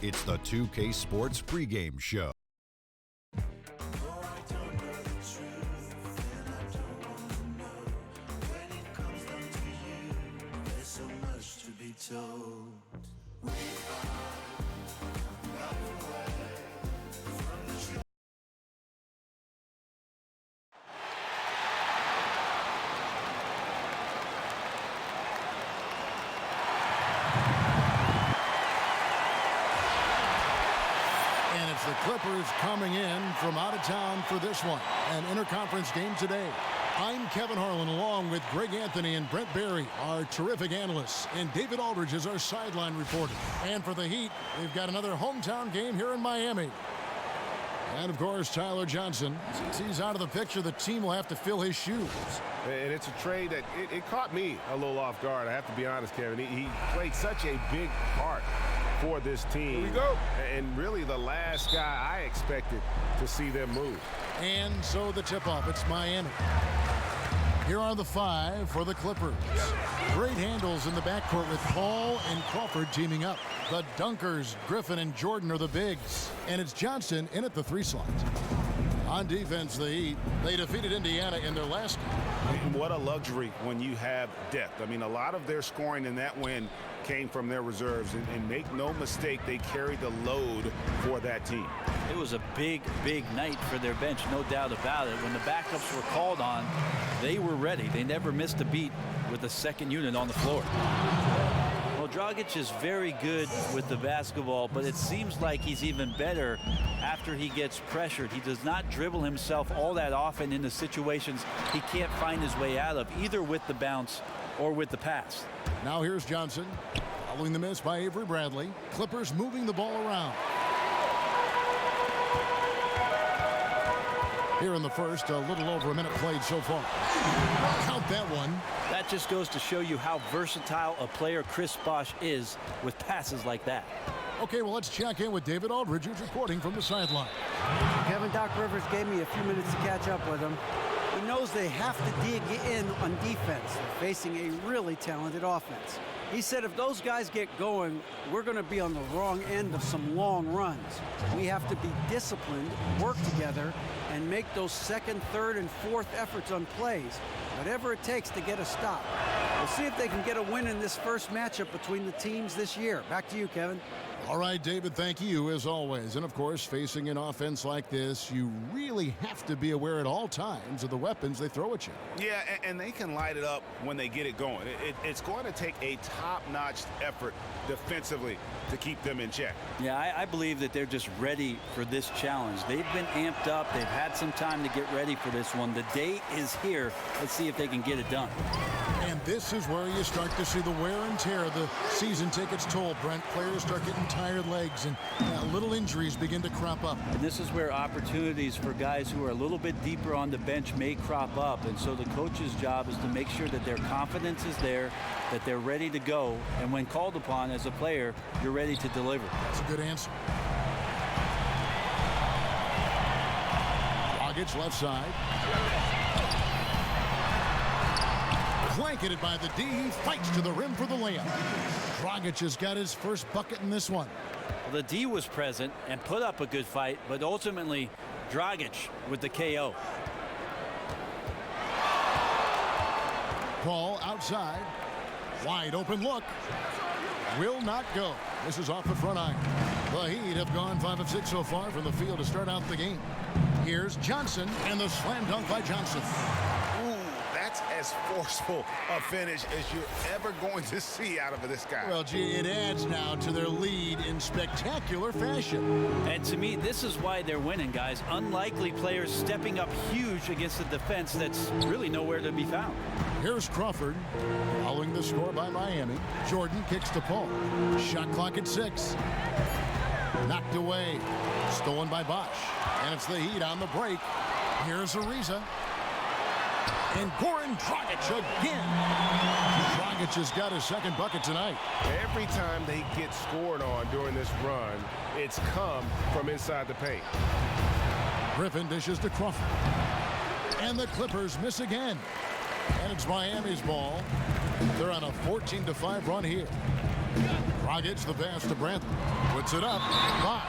It's the 2K Sports pregame show. The Clippers coming in from out of town for this one, an interconference game today. I'm Kevin Harlan along with Greg Anthony and Brent Barry, our terrific analysts, and David Aldridge is our sideline reporter. And for the Heat, we've got another hometown game here in Miami. And of course, Tyler Johnson. Since he's out of the picture, the team will have to fill his shoes. And it's a trade that it caught me a little off guard. I have to be honest, Kevin. He played such a big part for this team. Here we go. And really the last guy I expected to see them move. And so the tip-off, it's Miami. Here are the five for the Clippers. Great handles in the backcourt with Paul and Crawford teaming up. The dunkers, Griffin and Jordan, are the bigs. And it's Johnson in at the 3 slot. On defense, the Heat, they defeated Indiana in their last game. And what a luxury when you have depth. I mean, a lot of their scoring in that win came from their reserves. And make no mistake, they carried the load for that team. It was a big, big night for their bench, no doubt about it. When the backups were called on, they were ready. They never missed a beat with the second unit on the floor. Well, Dragic is very good with the basketball, but it seems like he's even better after he gets pressured. He does not dribble himself all that often into situations he can't find his way out of, either with the bounce or with the pass. Now here's Johnson, following the miss by Avery Bradley. Clippers moving the ball around. Here in the first, a little over a minute played so far. Count that one. That just goes to show you how versatile a player Chris Bosh is with passes like that. Okay, well, let's check in with David Aldridge, who's reporting from the sideline. Kevin, Doc Rivers gave me a few minutes to catch up with him. He knows they have to dig in on defense. They're facing a really talented offense. He said if those guys get going, we're going to be on the wrong end of some long runs. We have to be disciplined, work together, and make those second, third, and fourth efforts on plays, whatever it takes to get a stop. We'll see if they can get a win in this first matchup between the teams this year. Back to you, Kevin. All right, David, thank you as always. And of course, facing an offense like this, you really have to be aware at all times of the weapons they throw at you. Yeah, and they can light it up when they get it going. It's going to take a top-notch effort defensively to keep them in check. Yeah, I believe that they're just ready for this challenge. They've been amped up. They've had some time to get ready for this one. The day is here. Let's see if they can get it done. And this is where you start to see the wear and tear of the season take its toll, Brent. Players start getting tired legs and little injuries begin to crop up. And this is where opportunities for guys who are a little bit deeper on the bench may crop up. And so the coach's job is to make sure that their confidence is there, that they're ready to go. And when called upon as a player, you're ready to deliver. That's a good answer. Dragic left side. Blanketed by the D, fights to the rim for the layup. Dragic has got his first bucket in this one. Well, the D was present and put up a good fight, but ultimately Dragic with the KO. Paul outside. Wide open look. Will not go. This is off the front iron. The Heat have gone 5 of 6 so far from the field to start out the game. Here's Johnson and the slam dunk by Johnson. That's as forceful a finish as you're ever going to see out of this guy. Well, gee, it adds now to their lead in spectacular fashion. And to me, this is why they're winning, guys. Unlikely players stepping up huge against a defense that's really nowhere to be found. Here's Crawford, following the score by Miami. Jordan kicks to Paul. Shot clock at 6. Knocked away. Stolen by Bosh. And it's the Heat on the break. Here's Ariza. And Goran Dragic again. Dragic has got his second bucket tonight. Every time they get scored on during this run, it's come from inside the paint. Griffin dishes to Crawford. And the Clippers miss again. And it's Miami's ball. They're on a 14-5 run here. Dragic the pass to Brandt. Puts it up. Bosh.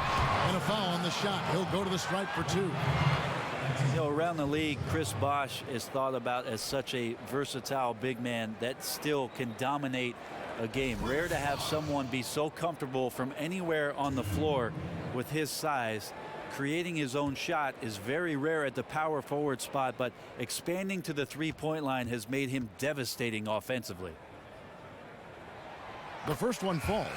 And a foul on the shot. He'll go to the stripe for 2. You know, around the league, Chris Bosh is thought about as such a versatile big man that still can dominate a game. Rare to have someone be so comfortable from anywhere on the floor with his size. Creating his own shot is very rare at the power forward spot, but expanding to the three-point line has made him devastating offensively. The first one falls.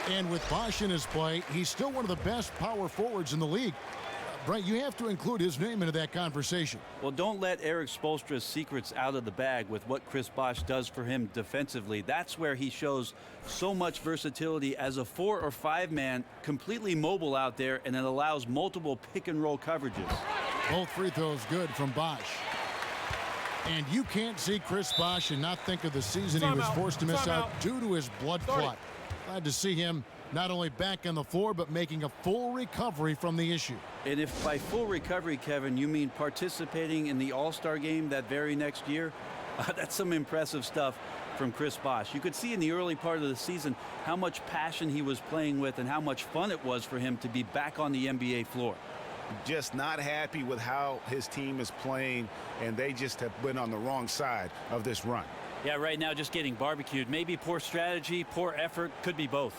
And with Bosh in his play, he's still one of the best power forwards in the league. Brent, you have to include his name into that conversation. Well, don't let Eric Spoelstra's secrets out of the bag with what Chris Bosh does for him defensively. That's where he shows so much versatility as a 4 or 5 man, completely mobile out there, and it allows multiple pick and roll coverages. Both free throws good from Bosh. And you can't see Chris Bosh and not think of the season he was forced to miss out due to his blood clot. Glad to see him not only back on the floor, but making a full recovery from the issue. And if by full recovery, Kevin, you mean participating in the All-Star game that very next year, that's some impressive stuff from Chris Bosh. You could see in the early part of the season how much passion he was playing with and how much fun it was for him to be back on the NBA floor. Just not happy with how his team is playing, and they just have been on the wrong side of this run. Yeah, right now just getting barbecued. Maybe poor strategy, poor effort, could be both.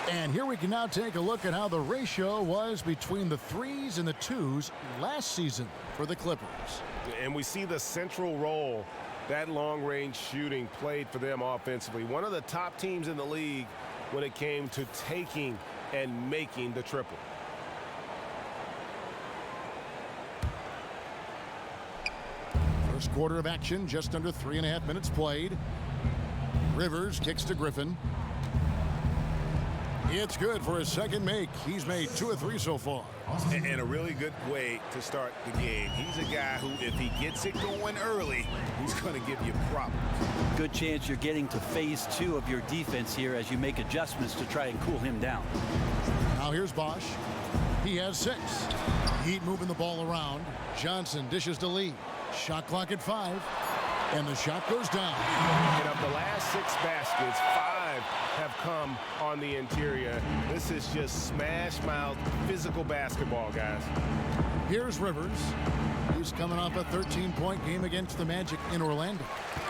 And here we can now take a look at how the ratio was between the 3s and the 2s last season for the Clippers. And we see the central role that long-range shooting played for them offensively. One of the top teams in the league when it came to taking and making the triple. First quarter of action, just under 3.5 minutes played. Rivers kicks to Griffin. It's good for his second make. He's made 2 of 3 so far. And a really good way to start the game. He's a guy who, if he gets it going early, he's going to give you problems. Good chance you're getting to phase 2 of your defense here as you make adjustments to try and cool him down. Now here's Bosh. He has 6. Heat moving the ball around. Johnson dishes to Lee. Shot clock at 5. And the shot goes down. And of the last 6 baskets, 5 have come on the interior. This is just smash-mouth physical basketball, guys. Here's Rivers. He's coming off a 13-point game against the Magic in Orlando.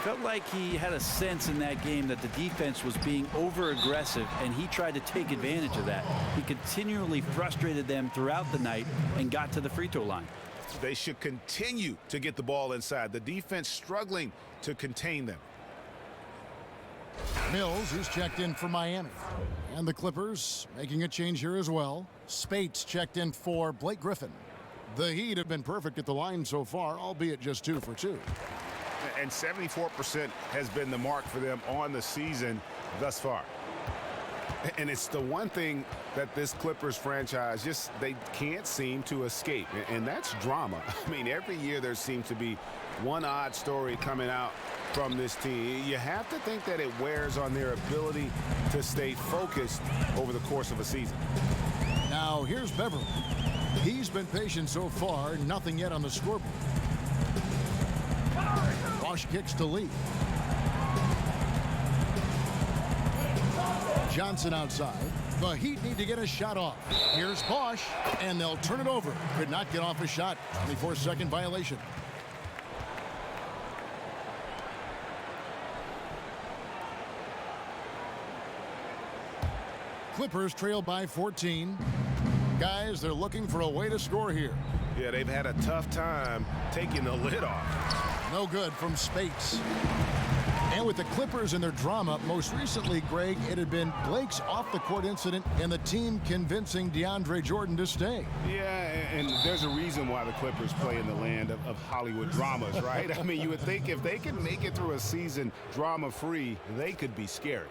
Felt like he had a sense in that game that the defense was being over-aggressive, and he tried to take advantage of that. He continually frustrated them throughout the night and got to the free throw line. They should continue to get the ball inside. The defense struggling to contain them. Mills, who's checked in for Miami. And the Clippers making a change here as well. Spates checked in for Blake Griffin. The Heat have been perfect at the line so far, albeit just 2 for 2. And 74% has been the mark for them on the season thus far. And it's the one thing that this Clippers franchise just they can't seem to escape, and that's drama. I mean, every year there seems to be one odd story coming out from this team. You have to think that it wears on their ability to stay focused over the course of a season. Now here's Beverly. He's been patient so far, nothing yet on the scoreboard. Bosh kicks to Lee. Johnson outside. The Heat need to get a shot off. Here's Bosh, and they'll turn it over. Could not get off a shot. 24-second violation. Clippers trail by 14. Guys, they're looking for a way to score here. Yeah, they've had a tough time taking the lid off. No good from Spates. And with the Clippers and their drama, most recently, Greg, it had been Blake's off-the-court incident and the team convincing DeAndre Jordan to stay. Yeah, and there's a reason why the Clippers play in the land of Hollywood dramas, right? I mean, you would think if they can make it through a season drama-free, they could be scary.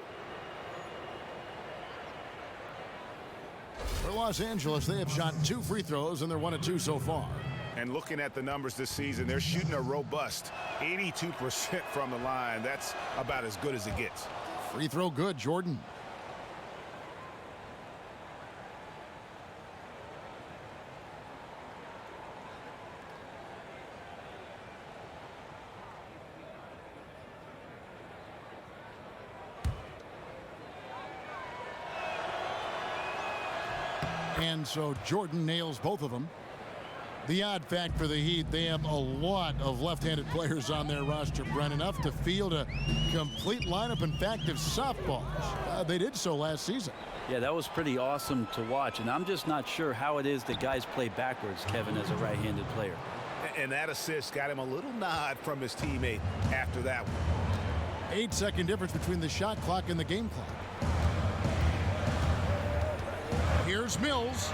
For Los Angeles, they have shot 2 free throws, and they're 1 of 2 so far. And looking at the numbers this season, they're shooting a robust 82% from the line. That's about as good as it gets. Free throw good, Jordan. And so Jordan nails both of them. The odd fact for the Heat, they have a lot of left-handed players on their roster, Brent, enough to field a complete lineup, in fact, of softballs. They did so last season. Yeah, that was pretty awesome to watch, and I'm just not sure how it is that guys play backwards, Kevin, as a right-handed player. And that assist got him a little nod from his teammate after that one. 8-second difference between the shot clock and the game clock. Here's Mills.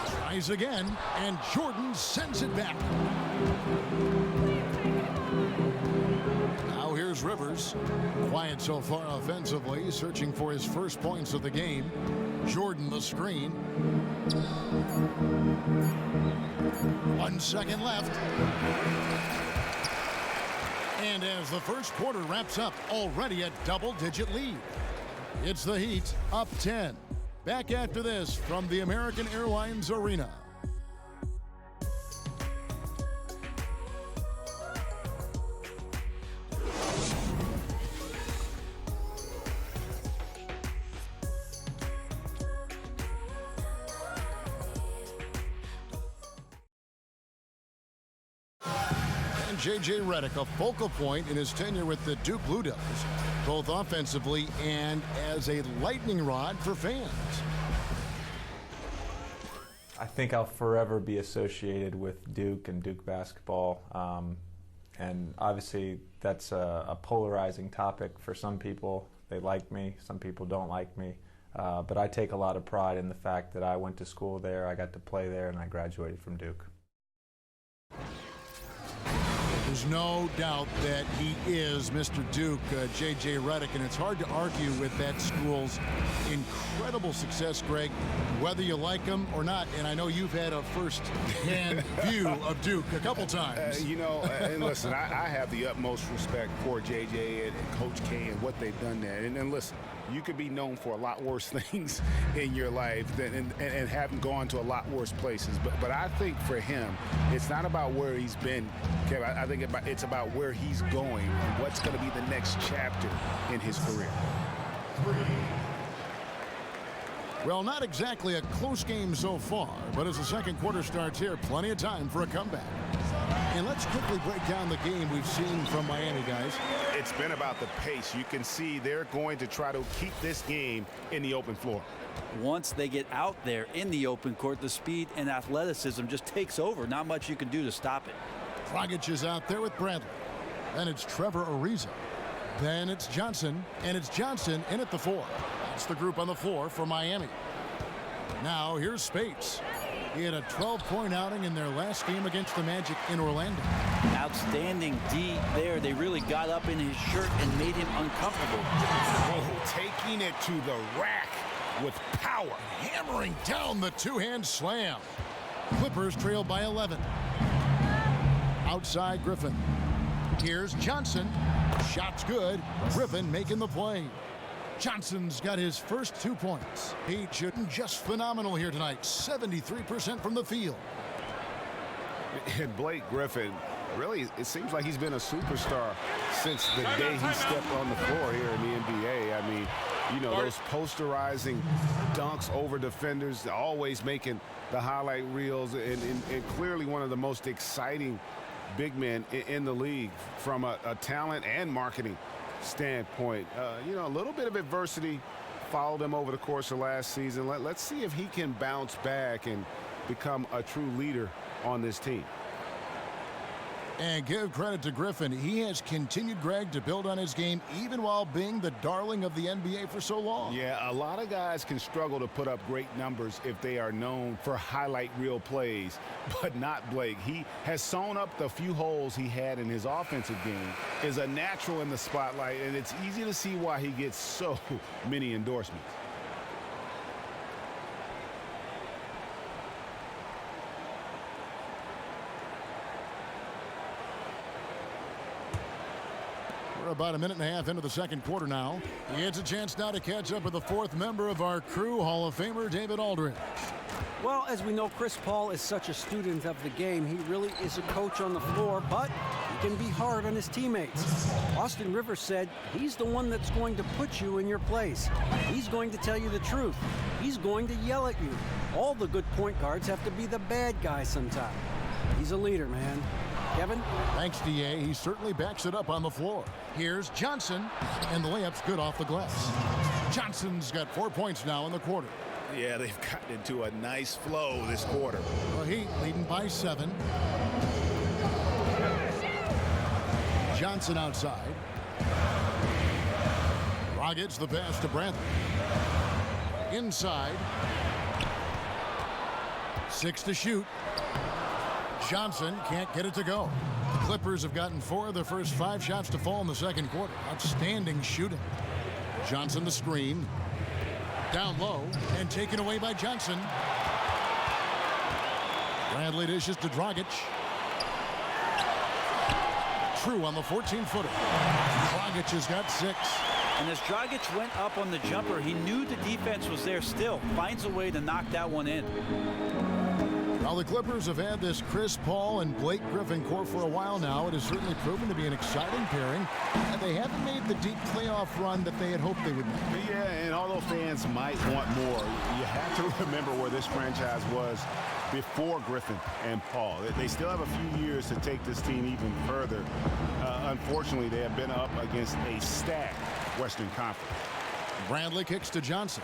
Tries again, and Jordan sends it back. Now here's Rivers. Quiet so far offensively, searching for his first points of the game. Jordan the screen. 1 second left. And as the first quarter wraps up, already a double-digit lead. It's the Heat up 10. Back after this from the American Airlines Arena. And J.J. Redick, a focal point in his tenure with the Duke Blue Devils, both offensively and as a lightning rod for fans. I think I'll forever be associated with Duke and Duke basketball. And obviously that's a polarizing topic for some people. They like me, some people don't like me. But I take a lot of pride in the fact that I went to school there, I got to play there, and I graduated from Duke. There's no doubt that he is Mr. Duke, J.J. Redick, and it's hard to argue with that school's incredible success, Greg, whether you like him or not. And I know you've had a first-hand view of Duke a couple times. And listen, I have the utmost respect for J.J. and Coach K and what they've done there. And listen, you could be known for a lot worse things in your life and haven't gone to a lot worse places. But I think for him, it's not about where he's been, Kevin. I think it's about where he's going and what's going to be the next chapter in his career. Well, not exactly a close game so far, but as the second quarter starts here, plenty of time for a comeback. And let's quickly break down the game we've seen from Miami, guys. It's been about the pace. You can see they're going to try to keep this game in the open floor. Once they get out there in the open court, the speed and athleticism just takes over. Not much you can do to stop it. Dragic is out there with Bradley. Then it's Trevor Ariza. Then it's Johnson, and it's Johnson in at the 4. That's the group on the floor for Miami. Now here's Spates. He had a 12-point outing in their last game against the Magic in Orlando. Outstanding D there. They really got up in his shirt and made him uncomfortable. Oh, taking it to the rack with power. Hammering down the two-hand slam. Clippers trail by 11. Outside Griffin. Here's Johnson. Shot's good. Griffin making the play. Johnson's got his first 2 points. He shooting just phenomenal here tonight. 73% from the field. And Blake Griffin, really, it seems like he's been a superstar since the day he stepped on the floor here in the NBA. I mean, those posterizing dunks over defenders, always making the highlight reels, and clearly one of the most exciting big men in the league from a talent and marketing standpoint. A little bit of adversity followed him over the course of last season. Let's see if he can bounce back and become a true leader on this team. And give credit to Griffin. He has continued, Greg, to build on his game even while being the darling of the NBA for so long. Yeah, a lot of guys can struggle to put up great numbers if they are known for highlight reel plays, but not Blake. He has sewn up the few holes he had in his offensive game, is a natural in the spotlight, and it's easy to see why he gets so many endorsements. We're about a minute and a half into the second quarter now. He gets a chance now to catch up with the fourth member of our crew, Hall of Famer David Aldridge. Well, as we know, Chris Paul is such a student of the game. He really is a coach on the floor, but he can be hard on his teammates. Austin Rivers said he's the one that's going to put you in your place. He's going to tell you the truth. He's going to yell at you. All the good point guards have to be the bad guy sometime. He's a leader, man. Kevin? Thanks, D.A. He certainly backs it up on the floor. Here's Johnson, and the layup's good off the glass. Johnson's got 4 points now in the quarter. Yeah, they've gotten into a nice flow this quarter. The Heat leading by 7. Johnson outside. Dragic the pass to Brantley. Inside. 6 to shoot. Johnson can't get it to go. The Clippers have gotten 4 of their first 5 shots to fall in the second quarter. Outstanding shooting. Johnson the screen. Down low and taken away by Johnson. Bradley dishes to Dragic. True on the 14-footer. Dragic has got 6. And as Dragic went up on the jumper, he knew the defense was there still. Finds a way to knock that one in. Well, the Clippers have had this Chris Paul and Blake Griffin core for a while now. It has certainly proven to be an exciting pairing, and they haven't made the deep playoff run that they had hoped they would make. Yeah, and although fans might want more, you have to remember where this franchise was before Griffin and Paul. They still have a few years to take this team even further. Unfortunately, they have been up against a stacked Western Conference. Bradley kicks to Johnson.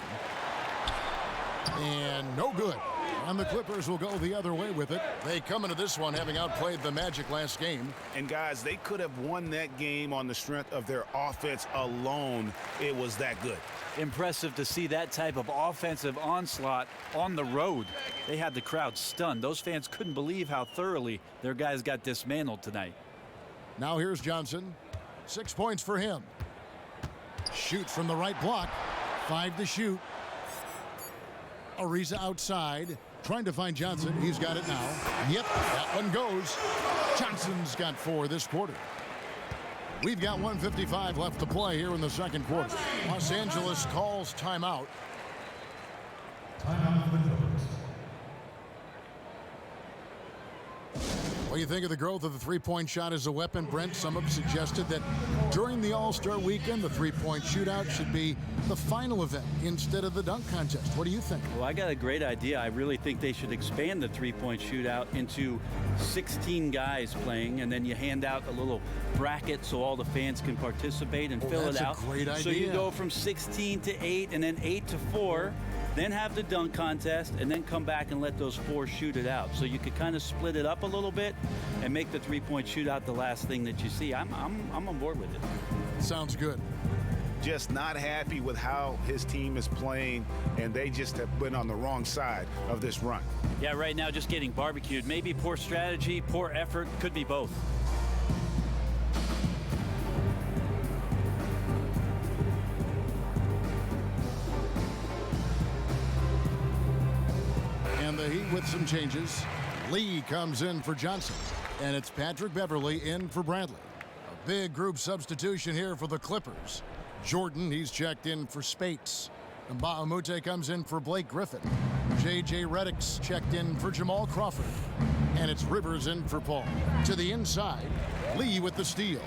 And no good. And the Clippers will go the other way with it. They come into this one having outplayed the Magic last game. And guys, they could have won that game on the strength of their offense alone. It was that good. Impressive to see that type of offensive onslaught on the road. They had the crowd stunned. Those fans couldn't believe how thoroughly their guys got dismantled tonight. Now here's Johnson. 6 points for him. Shoots from the right block. 5 to shoot. Ariza outside. Trying to find Johnson. He's got it now. Yep, that one goes. Johnson's got 4 this quarter. We've got 1:55 left to play here in the second quarter. Los Angeles calls timeout. What do you think of the growth of the three-point shot as a weapon, Brent? Some have suggested that during the All-Star weekend, the three-point shootout should be the final event instead of the dunk contest. What do you think? Well, I got a great idea. I really think they should expand the three-point shootout into 16 guys playing, and then you hand out a little bracket so all the fans can participate and fill it out. That's a great idea. So you go from 16 to 8 and then 8 to 4. Then have the dunk contest, and then come back and let those 4 shoot it out. So you could kind of split it up a little bit and make the three-point shootout the last thing that you see. I'm on board with it. Sounds good. Just not happy with how his team is playing, and they just have been on the wrong side of this run. Yeah, right now just getting barbecued. Maybe poor strategy, poor effort, could be both. The Heat with some changes. Lee comes in for Johnson, and it's Patrick Beverley in for Bradley. A big group substitution here for the Clippers. Jordan, he's checked in for Spates. And Mbahumute comes in for Blake Griffin. J.J. Redick's checked in for Jamal Crawford. And it's Rivers in for Paul. To the inside, Lee with the steal.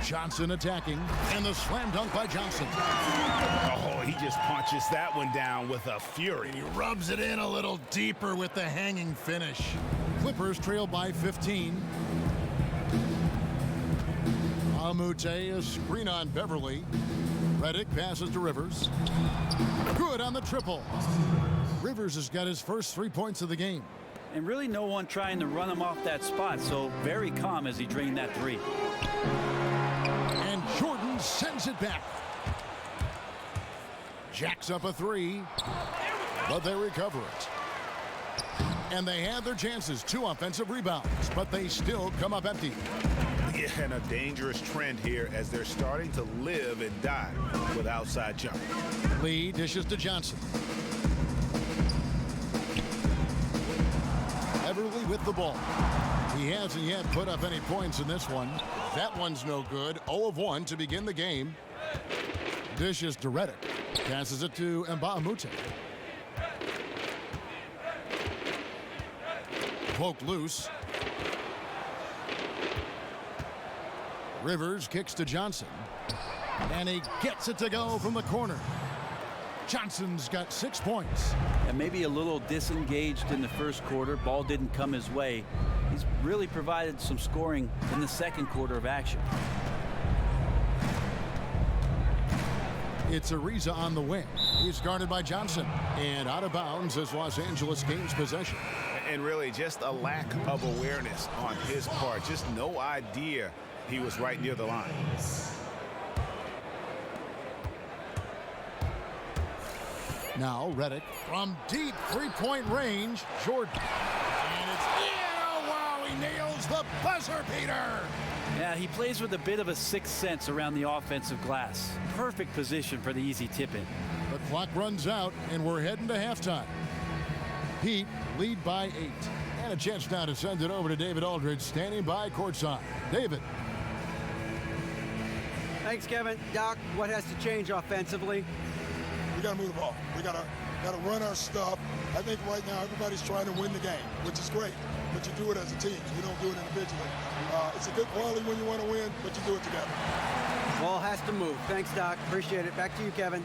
Johnson attacking, and the slam dunk by Johnson. Oh, he just punches that one down with a fury. He rubs it in a little deeper with the hanging finish. Clippers trail by 15. Mbahumute, a screen on Beverley. Redick passes to Rivers. Good on the triple. Rivers has got his first 3 points of the game. And really no one trying to run him off that spot, so very calm as he drained that 3. And Jordan sends it back. Jacks up a 3, but they recover it. And they have their chances. 2 offensive rebounds, but they still come up empty. Yeah, and a dangerous trend here as they're starting to live and die with outside jump. Lee dishes to Johnson. Beverley with the ball. He hasn't yet put up any points in this one. That one's no good. 0 of 1 to begin the game. Dishes to Redick. Passes it to Mbahumute. poked loose. Rivers kicks to Johnson. And he gets it to go from the corner. Johnson's got 6 points. And maybe a little disengaged in the first quarter. Ball didn't come his way. He's really provided some scoring in the second quarter of action. It's Ariza on the wing. He's guarded by Johnson. And out of bounds as Los Angeles gains possession. And really just a lack of awareness on his part. Just no idea he was right near the line. Now Reddick from deep three-point range. Jordan. And it's in. Oh, wow, he nails the buzzer beater. Yeah, he plays with a bit of a sixth sense around the offensive glass. Perfect position for the easy tip-in. The clock runs out, and we're heading to halftime. Heat lead by 8. And a chance now to send it over to David Aldridge, standing by courtside. David. Thanks, Kevin. Doc, what has to change offensively? We got to move the ball. We got to run our stuff. I think right now everybody's trying to win the game, which is great. But you do it as a team. You don't do it individually. It's a good quality when you want to win, but you do it together. Ball has to move. Thanks, Doc. Appreciate it. Back to you, Kevin.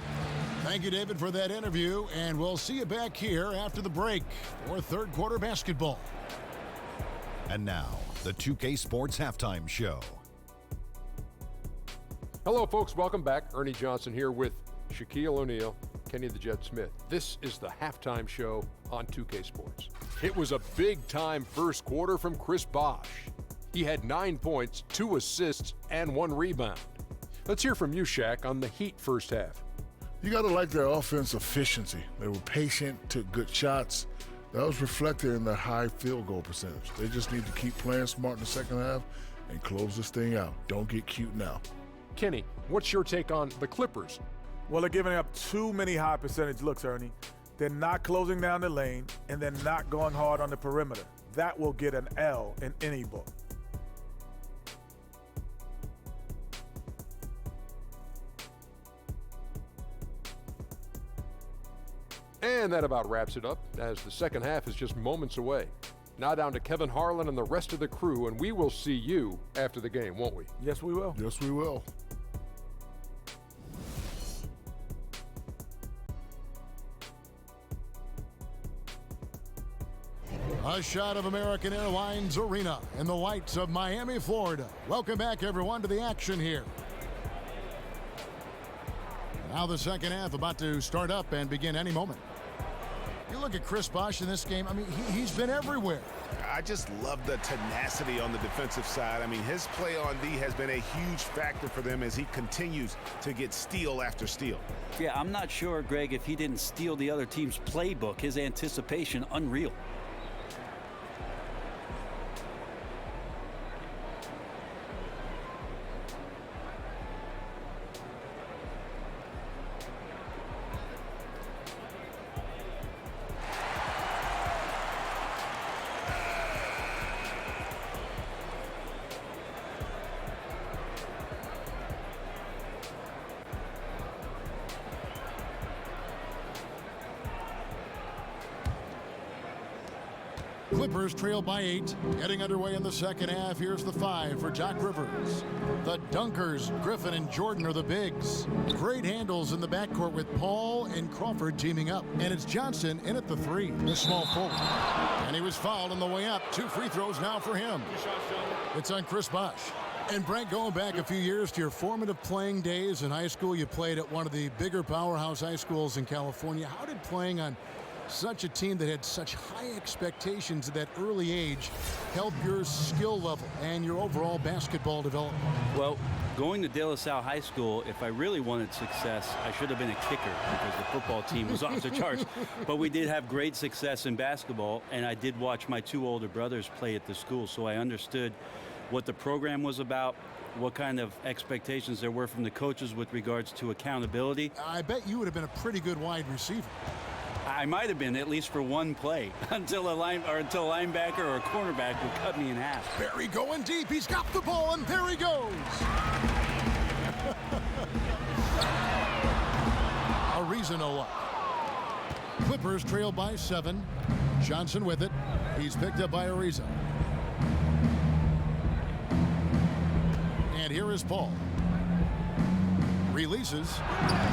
Thank you, David, for that interview. And we'll see you back here after the break for third quarter basketball. And now, the 2K Sports Halftime Show. Hello, folks. Welcome back. Ernie Johnson here with Shaquille O'Neal, Kenny the Jet Smith. This is the halftime show on 2K Sports. It was a big-time first quarter from Chris Bosh. He had 9 points, 2 assists, and 1 rebound. Let's hear from you, Shaq, on the Heat first half. You got to like their offense efficiency. They were patient, took good shots. That was reflected in their high field goal percentage. They just need to keep playing smart in the second half and close this thing out. Don't get cute now. Kenny, what's your take on the Clippers? Well, they're giving up too many high percentage looks, Ernie. They're not closing down the lane, and they're not going hard on the perimeter. That will get an L in any book. And that about wraps it up, as the second half is just moments away. Now down to Kevin Harlan and the rest of the crew, and we will see you after the game, won't we? Yes, we will. Yes, we will. A shot of American Airlines Arena in the lights of Miami, Florida. Welcome back, everyone, to the action here. Now the second half about to start up and begin any moment. You look at Chris Bosh in this game, I mean, he's been everywhere. I just love the tenacity on the defensive side. I mean, his play on D has been a huge factor for them as he continues to get steal after steal. Yeah, I'm not sure, Greg, if he didn't steal the other team's playbook. His anticipation, unreal. Clippers trail by 8. Getting underway in the second half. Here's the 5 for Doc Rivers. The Dunkers, Griffin and Jordan, are the bigs. Great handles in the backcourt with Paul and Crawford teaming up. And it's Johnson in at the 3, the small forward. And he was fouled on the way up. 2 free throws now for him. It's on Chris Bosh. And Brent, going back a few years to your formative playing days in high school, you played at one of the bigger powerhouse high schools in California. How did playing on such a team that had such high expectations at that early age help your skill level and your overall basketball development? Well, going to De La Salle High School, if I really wanted success, I should have been a kicker because the football team was off the charts. But we did have great success in basketball, and I did watch my 2 older brothers play at the school, so I understood what the program was about, what kind of expectations there were from the coaches with regards to accountability. I bet you would have been a pretty good wide receiver. I might have been, at least for one play, until a linebacker or a cornerback would cut me in half. Barry going deep. He's got the ball, and there he goes. Ariza no up. Clippers trail by 7. Johnson with it. He's picked up by Ariza. And here is Paul. Releases.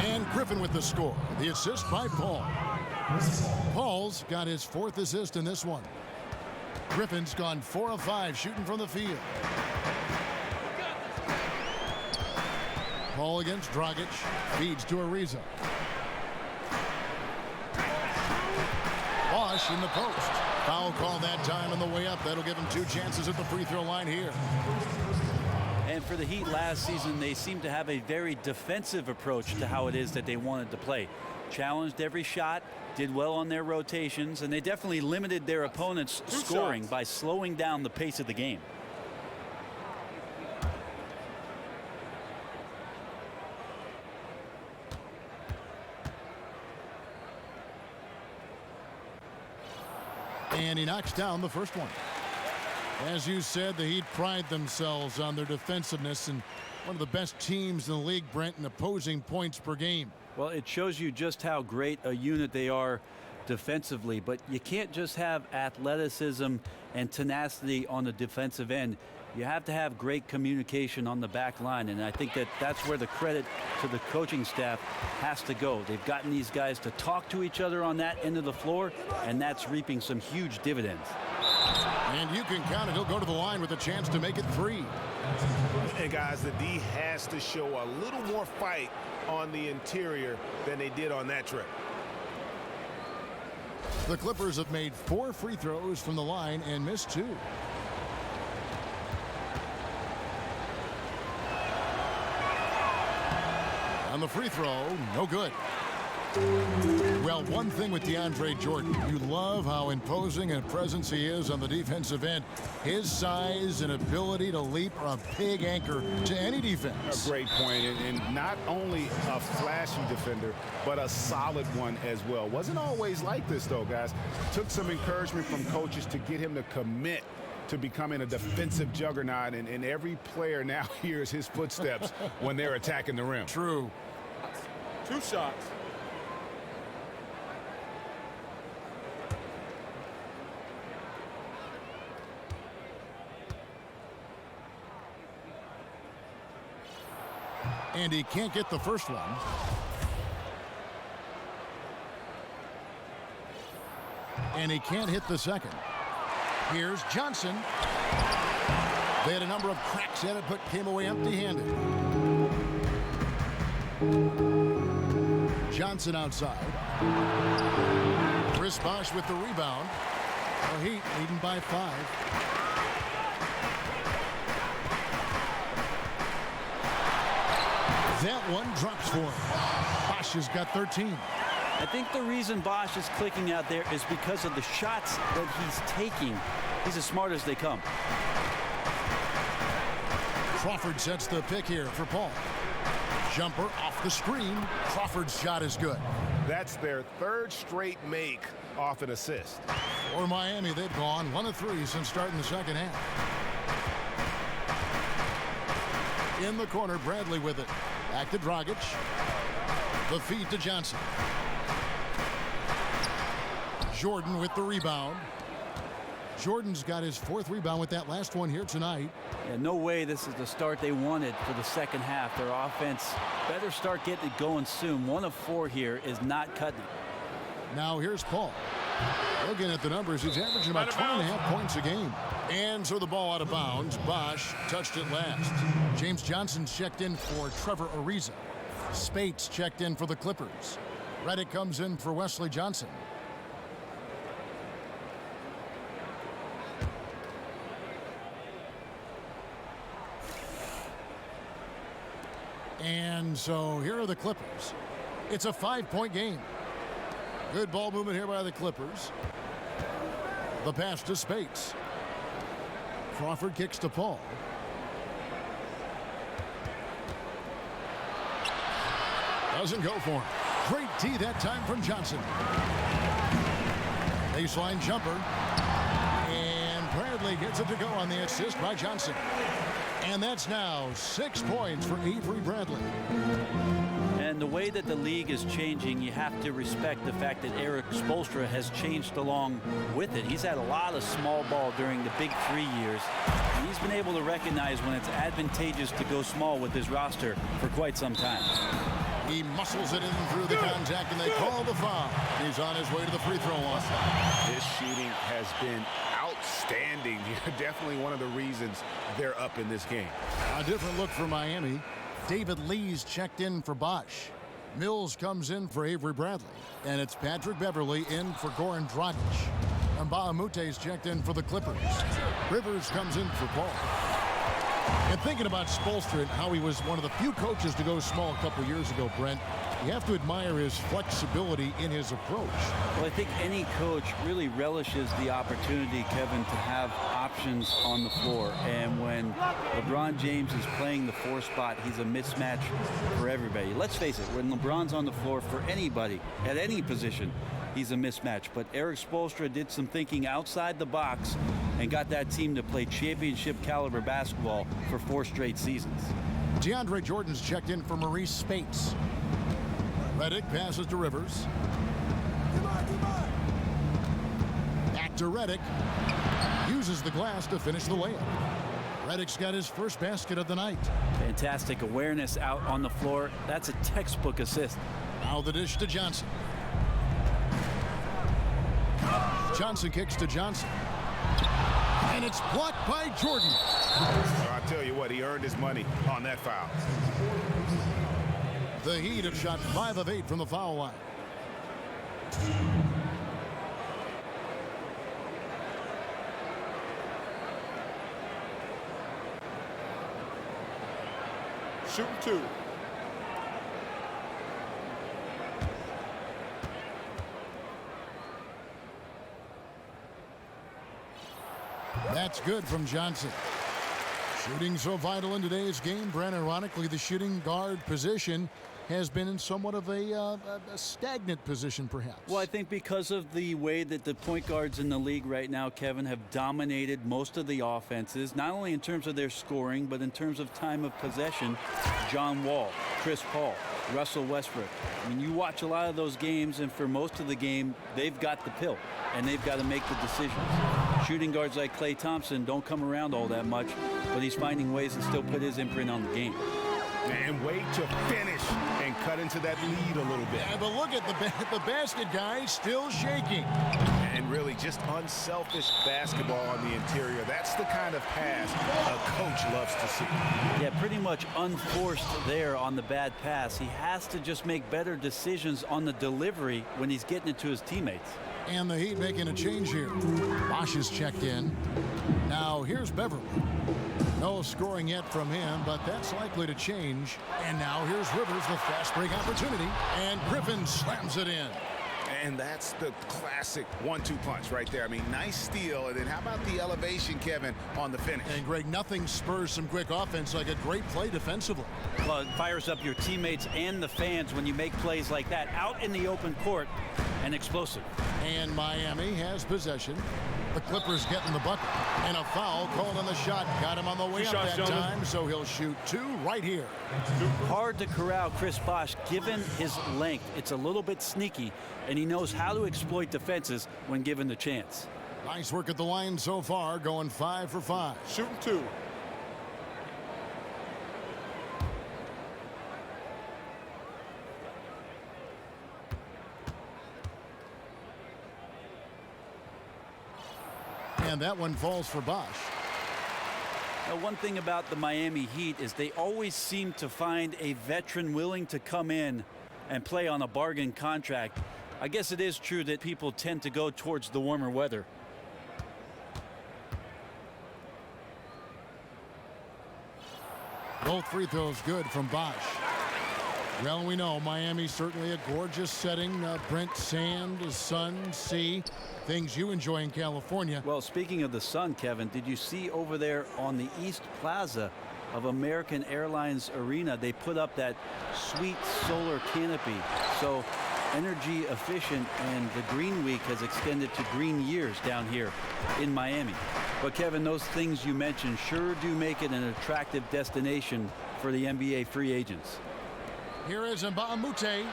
And Griffin with the score. The assist by Paul. Paul's got his 4th assist in this one. Griffin's gone 4 of 5 shooting from the field. Paul against Dragic. Feeds to Ariza. Bosch in the post. Foul call that time on the way up. That'll give him 2 chances at the free throw line here. And for the Heat last season, they seem to have a very defensive approach to how it is that they wanted to play. Challenged every shot, did well on their rotations, and they definitely limited their opponents' scoring by slowing down the pace of the game. And he knocks down the first one. As you said, the Heat pride themselves on their defensiveness, and one of the best teams in the league, Brent, in opposing points per game. Well, it shows you just how great a unit they are defensively, but you can't just have athleticism and tenacity on the defensive end. You have to have great communication on the back line, and I think that that's where the credit to the coaching staff has to go. They've gotten these guys to talk to each other on that end of the floor, and that's reaping some huge dividends. And you can count it. He'll go to the line with a chance to make it 3. And guys, the D has to show a little more fight on the interior than they did on that trip. The Clippers have made 4 free throws from the line and missed 2. On the free throw, no good. Well, one thing with DeAndre Jordan, you love how imposing a presence he is on the defensive end. His size and ability to leap are a big anchor to any defense. A great point, and not only a flashy defender, but a solid one as well. Wasn't always like this, though, guys. Took some encouragement from coaches to get him to commit to becoming a defensive juggernaut, and every player now hears his footsteps when they're attacking the rim. True. 2 shots. And he can't get the first one. And he can't hit the second. Here's Johnson. They had a number of cracks at it, but came away empty-handed. Johnson outside. Chris Bosh with the rebound. The Heat leading by 5. That one drops for him. Bosh has got 13. I think the reason Bosh is clicking out there is because of the shots that he's taking. He's as smart as they come. Crawford sets the pick here for Paul. Jumper off the screen. Crawford's shot is good. That's their 3rd straight make off an assist. For Miami, they've gone 1 of 3 since starting the second half. In the corner, Bradley with it. Back to Dragic. The feed to Johnson. Jordan with the rebound. Jordan's got his 4th rebound with that last one here tonight. Yeah, no way this is the start they wanted for the second half. Their offense better start getting it going soon. 1 of 4 here is not cutting it. Now here's Paul. Looking at the numbers, he's averaging about 20.5 points a game. And so the ball out of bounds. Bosh touched it last. James Johnson's checked in for Trevor Ariza. Spates checked in for the Clippers. Reddick comes in for Wesley Johnson. And so here are the Clippers. It's a 5-point game. Good ball movement here by the Clippers. The pass to Spates. Crawford kicks to Paul. Doesn't go for him. Great tee that time from Johnson. Baseline jumper. And Bradley gets it to go on the assist by And that's now 6 points for Avery Bradley. And the way that the league is changing, you have to respect the fact that Eric Spoelstra has changed along with it. He's had a lot of small ball during the big 3 years. And he's been able to recognize when it's advantageous to go small with his roster for quite some time. He muscles it in through the contact, and they call the foul. He's on his way to the free throw line. His shooting has been outstanding. Definitely one of the reasons they're up in this game. A different look for Miami. David Lee's checked in for Bosch. Mills comes in for Avery Bradley. And it's Patrick Beverly in for Goran Dragic. And Bahamute's checked in for the Clippers. Rivers comes in for Paul. And thinking about Spoelstra and how he was one of the few coaches to go small a couple years ago, Brent, you have to admire his flexibility in his approach. Well, I think any coach really relishes the opportunity, Kevin, to have options on the floor. And when LeBron James is playing the 4 spot, he's a mismatch for everybody. Let's face it, when LeBron's on the floor for anybody at any position, he's a mismatch. But Eric Spoelstra did some thinking outside the box and got that team to play championship caliber basketball for 4 straight seasons. DeAndre Jordan's checked in for Maurice Spates. Redick passes to Rivers. Back to Redick. Uses the glass to finish the layup. Redick's got his first basket of the night. Fantastic awareness out on the floor. That's a textbook assist. Now the dish to Johnson. Johnson kicks to Johnson. And it's blocked by Jordan. I'll tell you what, he earned his money on that foul. The Heat have shot 5 of 8 from the foul line. Shooting 2. That's good from Johnson. Shooting so vital in today's game, Brent. Ironically, the shooting guard position has been in somewhat of a stagnant position, perhaps. Well, I think because of the way that the point guards in the league right now, Kevin, have dominated most of the offenses, not only in terms of their scoring, but in terms of time of possession. John Wall, Chris Paul, Russell Westbrook. I mean, you watch a lot of those games, and for most of the game, they've got the pill, and they've got to make the decisions. Shooting guards like Klay Thompson don't come around all that much, but he's finding ways to still put his imprint on the game. And wait to finish and cut into that lead a little bit. Yeah, but look at the basket guy still shaking. And really just unselfish basketball on the interior. That's the kind of pass a coach loves to see. Yeah, pretty much unforced there on the bad pass. He has to just make better decisions on the delivery when he's getting it to his teammates. And the Heat making a change here. Bosch is checked in. Now here's Beverly. No scoring yet from him, but that's likely to change. And now here's Rivers, the fast break opportunity. And Griffin slams it in. And that's the classic 1-2 punch right there. I mean, nice steal. And then how about the elevation, Kevin, on the finish? And Greg, nothing spurs some quick offense like a great play defensively. Well, it fires up your teammates and the fans when you make plays like that out in the open court and explosive. And Miami has possession. The Clippers getting the bucket. And a foul called on the shot. Got him on the way up that time, so he'll shoot 2 right here. Hard to corral Chris Bosh given his length. It's a little bit sneaky, and he knows how to exploit defenses when given the chance. Nice work at the line so far, going 5 for 5. Shooting 2. And that one falls for Bosch. Now, one thing about the Miami Heat is they always seem to find a veteran willing to come in and play on a bargain contract. I guess it is true that people tend to go towards the warmer weather. Both free throws good from Bosch. Well, we know Miami's certainly a gorgeous setting. Brent, sand, sun, sea, things you enjoy in California. Well, speaking of the sun, Kevin, did you see over there on the East Plaza of American Airlines Arena, they put up that sweet solar canopy. So energy efficient, and the Green Week has extended to green years down here in Miami. But Kevin, those things you mentioned sure do make it an attractive destination for the NBA free agents. Here is Mbamute.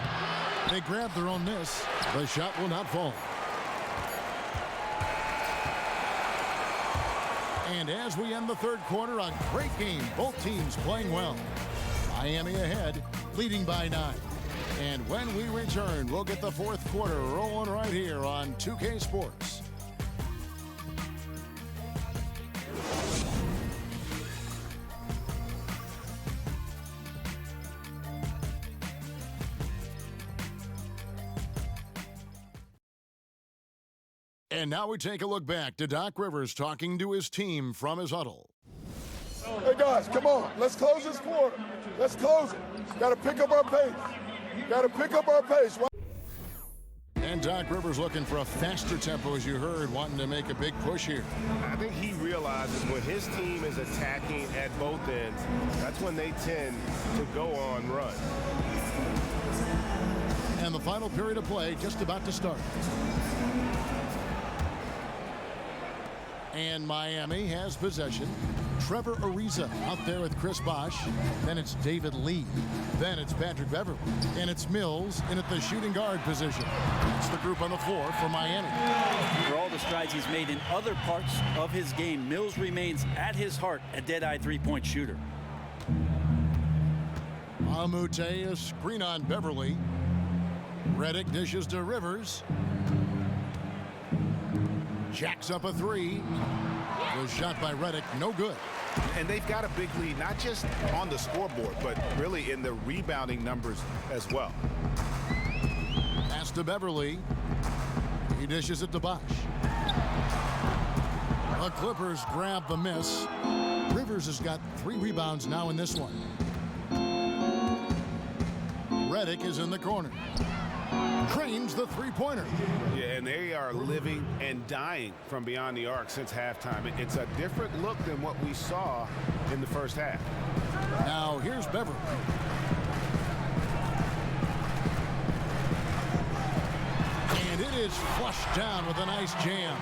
They grab their own miss. The shot will not fall. And as we end the third quarter, a great game. Both teams playing well. Miami ahead, leading by 9. And when we return, we'll get the fourth quarter rolling right here on 2K Sports. And now we take a look back to Doc Rivers talking to his team from his huddle. Hey, guys, come on. Let's close this quarter. Let's close it. Got to pick up our pace. Got to pick up our pace. And Doc Rivers looking for a faster tempo, as you heard, wanting to make a big push here. I think he realizes when his team is attacking at both ends, that's when they tend to go on run. And the final period of play just about to start. And Miami has possession. Trevor Ariza out there with Chris Bosh. Then it's David Lee. Then it's Patrick Beverly. And it's Mills in at the shooting guard position. That's the group on the floor for Miami. For all the strides he's made in other parts of his game, Mills remains at his heart a dead-eye three-point shooter. Mbamute, a screen on Beverly. Redick dishes to Rivers. Jacks up a three. Was shot by Redick, no good. And they've got a big lead, not just on the scoreboard, but really in the rebounding numbers as well. Pass to Beverly. He dishes it to Bosh. The Clippers grab the miss. Rivers has got 3 rebounds now in this one. Redick is in the corner. Cranes the three-pointer. Yeah, and they are living and dying from beyond the arc since halftime. It's a different look than what we saw in the first half. Now here's Beverly. And it is flushed down with a nice jam.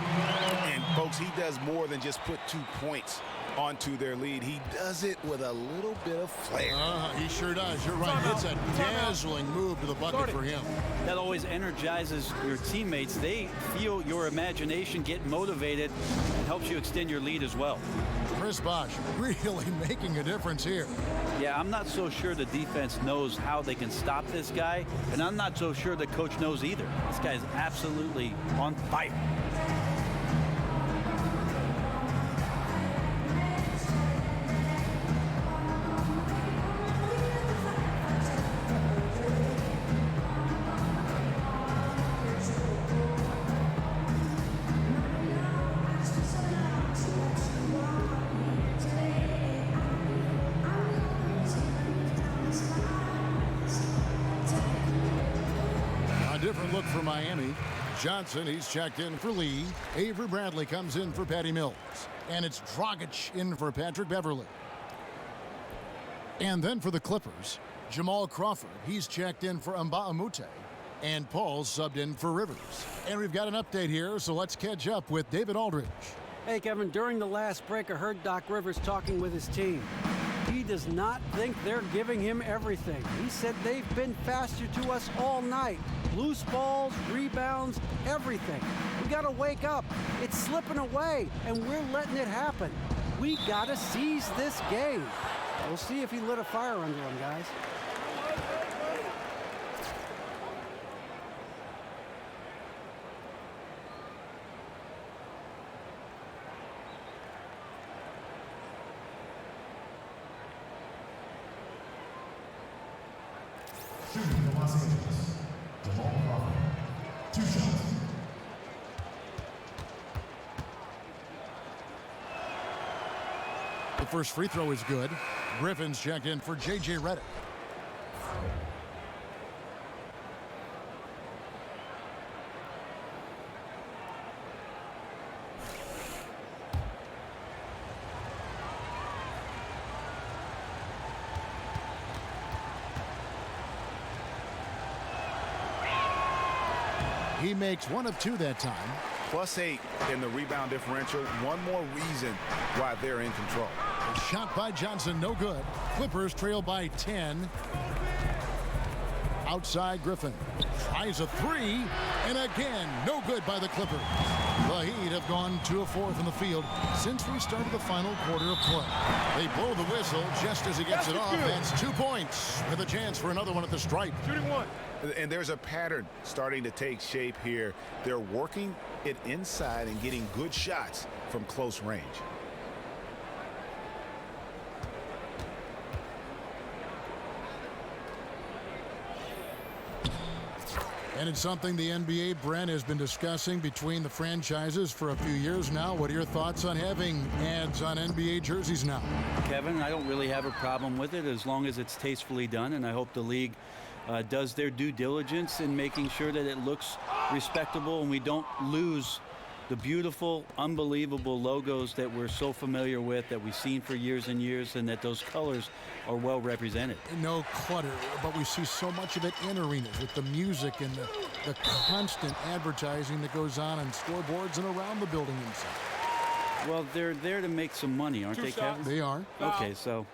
And folks, he does more than just put 2 points onto their lead. He does it with a little bit of flair. He sure does. You're right. It's a dazzling move to the bucket for him. That always energizes your teammates. They feel your imagination, get motivated, and helps you extend your lead as well. Chris Bosh really making a difference here. Yeah, I'm not so sure the defense knows how they can stop this guy, and I'm not so sure the coach knows either. This guy is absolutely on fire. Different look for Miami. Johnson, he's checked in for Lee. Avery Bradley comes in for Patty Mills. And it's Dragic in for Patrick Beverly. And then for the Clippers, Jamal Crawford, he's checked in for Mbamute. And Paul's subbed in for Rivers. And we've got an update here, so let's catch up with David Aldridge. Hey, Kevin, during the last break, I heard Doc Rivers talking with his team. He does not think they're giving him everything. He said they've been faster to us all night. Loose balls, rebounds, everything. We got to wake up. It's slipping away, and we're letting it happen. We got to seize this game. We'll see if he lit a fire under him, guys. Shooting for Los Angeles, Jamal Crawford. 2 shots. The first free throw is good. Griffin's checked in for J.J. Redick. He makes 1 of 2 that time. +8 in the rebound differential. One more reason why they're in control. A shot by Johnson, no good. Clippers trail by 10. Outside Griffin. Tries a three. And again, no good by the Clippers. The Heat have gone 2 of 4 from the field since we started the final quarter of play. They blow the whistle just as he gets it off. That's 2 points with a chance for another one at the stripe. Shooting one. And there's a pattern starting to take shape here. They're working it inside and getting good shots from close range. And it's something the NBA, Brent, has been discussing between the franchises for a few years now. What are your thoughts on having ads on NBA jerseys now? Kevin, I don't really have a problem with it as long as it's tastefully done, and I hope the league does their due diligence in making sure that it looks respectable and we don't lose the beautiful, unbelievable logos that we're so familiar with, that we've seen for years and years, and that those colors are well represented. No clutter, but we see so much of it in arenas with the music and the constant advertising that goes on scoreboards and around the building inside. Well, they're there to make some money, aren't they, Kevin? They are. Okay, so.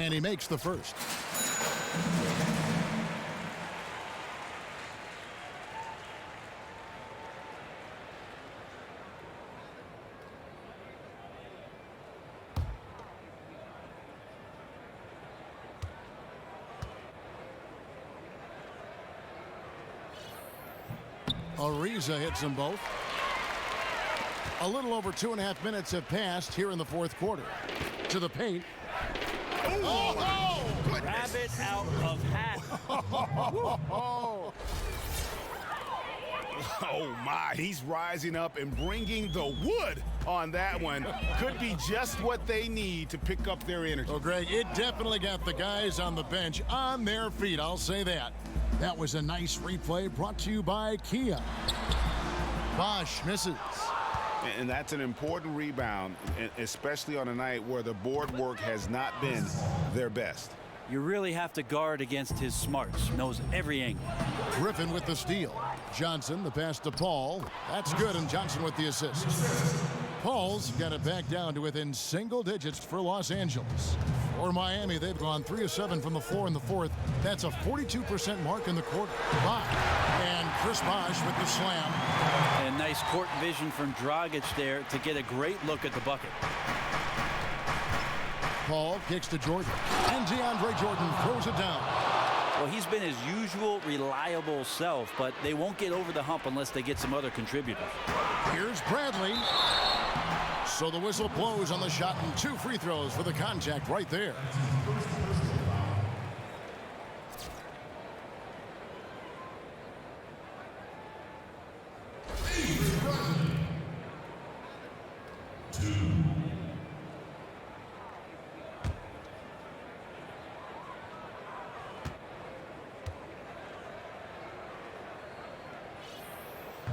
And he makes the first. Ariza hits them both. A little over 2.5 minutes have passed here in the fourth quarter. To the paint. Oh, rabbit out of hat. Oh, my. He's rising up and bringing the wood on that one. Could be just what they need to pick up their energy. Oh, Greg, it definitely got the guys on the bench on their feet. I'll say that. That was a nice replay brought to you by Kia. Bosch misses. And that's an important rebound, especially on a night where the board work has not been their best. You really have to guard against his smarts. Knows every angle. Griffin with the steal. Johnson, the pass to Paul. That's good, and Johnson with the assist. Paul's got it back down to within single digits for Los Angeles. For Miami, they've gone 3 of 7 from the floor in the fourth. That's a 42% mark in the quarter. And Chris Bosh with the slam. And nice court vision from Dragic there to get a great look at the bucket. Paul kicks to Jordan. And DeAndre Jordan throws it down. Well, he's been his usual reliable self, but they won't get over the hump unless they get some other contributors. Here's Bradley. So the whistle blows on the shot and 2 free throws for the contact right there.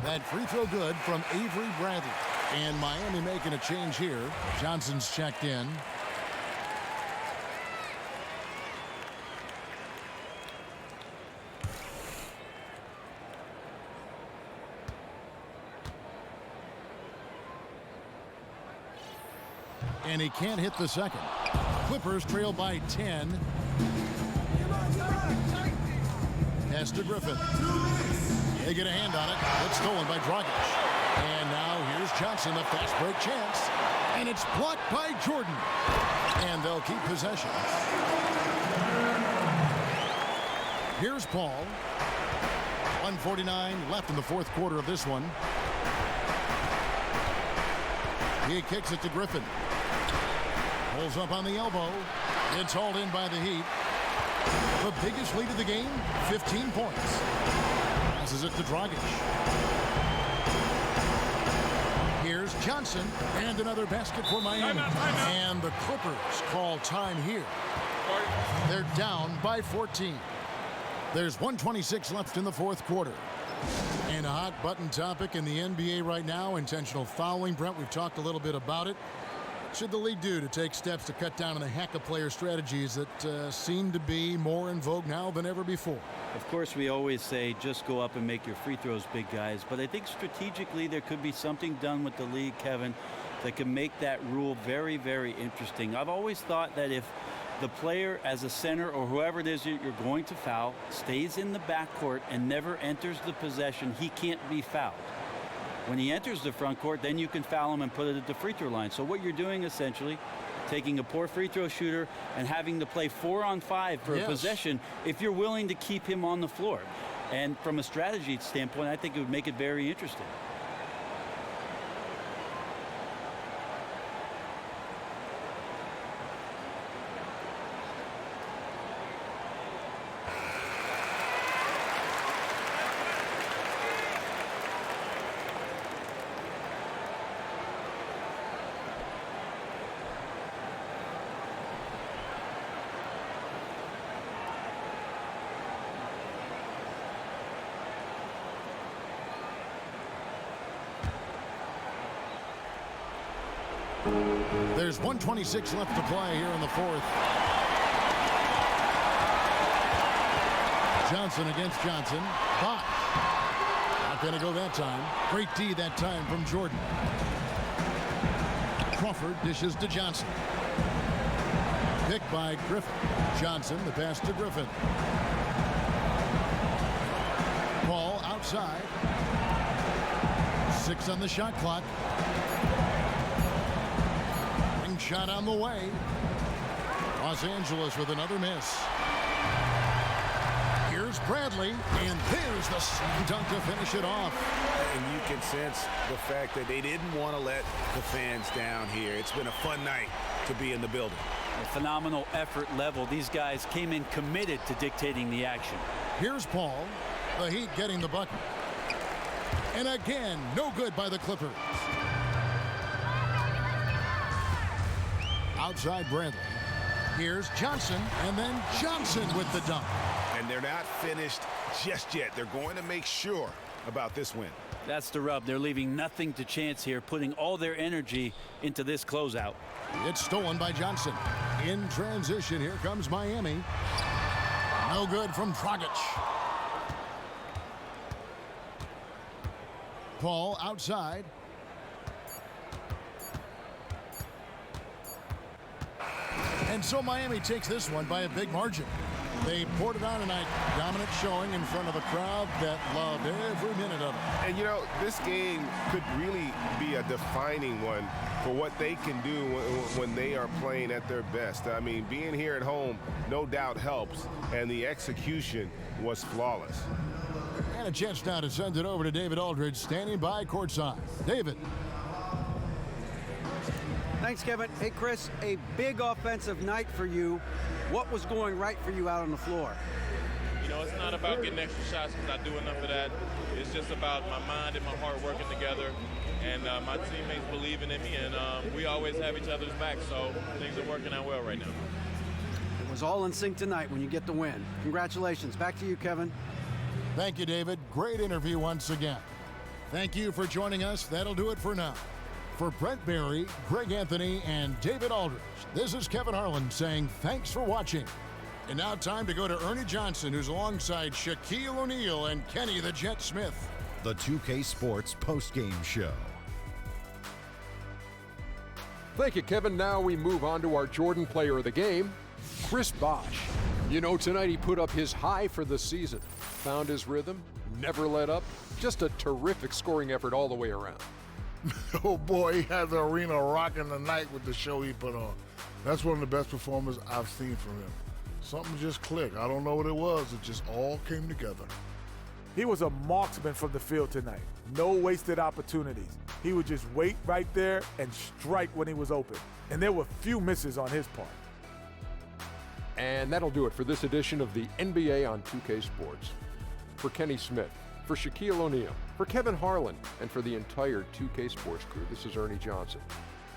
That free throw good from Avery Bradley. And Miami making a change here. Johnson's checked in. And he can't hit the second. Clippers trail by 10. Pass to Griffin. They get a hand on it. It's stolen by Dragic. And now here's Johnson, a fast break chance. And it's blocked by Jordan. And they'll keep possession. Here's Paul. 1:49 left in the fourth quarter of this one. He kicks it to Griffin. Pulls up on the elbow. It's hauled in by the Heat. The biggest lead of the game, 15 points. Passes it to Dragic. Here's Johnson, and another basket for Miami. And the Clippers call time here. They're down by 14. There's 1:26 left in the fourth quarter. And a hot button topic in the NBA right now, intentional fouling. Brent, we've talked a little bit about it. should the league do to take steps to cut down on the hack-a-player strategies that seem to be more in vogue now than ever before? Of course, we always say just go up and make your free throws, big guys. But I think strategically there could be something done with the league, Kevin, that can make that rule very, very interesting. I've always thought that if the player as a center or whoever it is you're going to foul stays in the backcourt and never enters the possession, he can't be fouled. When he enters the front court, then you can foul him and put it at the free throw line. So what you're doing essentially, taking a poor free throw shooter and having to play 4-on-5 for a possession if you're willing to keep him on the floor. And from a strategy standpoint, I think it would make it very interesting. There's 1:26 left to play here in the fourth. Johnson against Johnson. Bosch. Not going to go that time. Great D that time from Jordan. Crawford dishes to Johnson. Picked by Griffin. Johnson, the pass to Griffin. Ball outside. 6 on the shot clock. Shot on the way. Los Angeles with another miss. Here's Bradley, and there's the slam dunk to finish it off. And you can sense the fact that they didn't want to let the fans down here. It's been a fun night to be in the building. A phenomenal effort level. These guys came in committed to dictating the action. Here's Paul. The Heat getting the bucket. And again, no good by the Clippers. Outside Bradley. Here's Johnson, and then Johnson with the dunk. And they're not finished just yet. They're going to make sure about this win. That's the rub. They're leaving nothing to chance here, putting all their energy into this closeout. It's stolen by Johnson. In transition, here comes Miami. No good from Dragic. Paul outside. And so Miami takes this one by a big margin. They poured it on tonight. Dominant showing in front of a crowd that loved every minute of it. And, you know, this game could really be a defining one for what they can do when they are playing at their best. I mean, being here at home, no doubt helps, and the execution was flawless. And a chance now to send it over to David Aldridge, standing by courtside. David. Thanks, Kevin. Hey, Chris, a big offensive night for you. What was going right for you out on the floor? You know, it's not about getting extra shots because I do enough of that. It's just about my mind and my heart working together, and my teammates believing in me, and we always have each other's back, so things are working out well right now. It was all in sync tonight when you get the win. Congratulations. Back to you, Kevin. Thank you, David. Great interview once again. Thank you for joining us. That'll do it for now. For Brent Barry, Greg Anthony, and David Aldridge, this is Kevin Harlan saying thanks for watching. And now time to go to Ernie Johnson, who's alongside Shaquille O'Neal and Kenny the Jet Smith. The 2K Sports postgame show. Thank you, Kevin. Now we move on to our Jordan player of the game, Chris Bosch. You know, tonight he put up his high for the season. Found his rhythm, never let up. Just a terrific scoring effort all the way around. Oh boy, he had the arena rocking the night with the show he put on. That's one of the best performances I've seen from him. Something just clicked. I don't know what it was. It just all came together. He was a marksman from the field tonight. No wasted opportunities. He would just wait right there and strike when he was open. And there were few misses on his part. And that'll do it for this edition of the NBA on 2K Sports. For Kenny Smith, for Shaquille O'Neal, for Kevin Harlan, and for the entire 2K Sports crew, this is Ernie Johnson.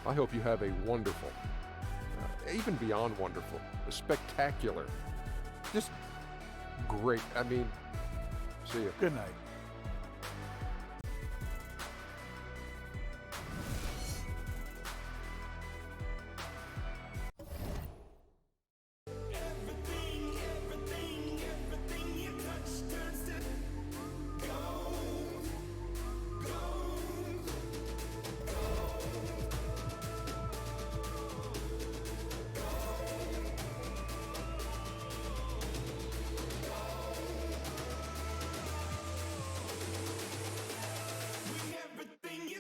I hope you have a wonderful, even beyond wonderful, a spectacular, just great. I mean, see you. Good night.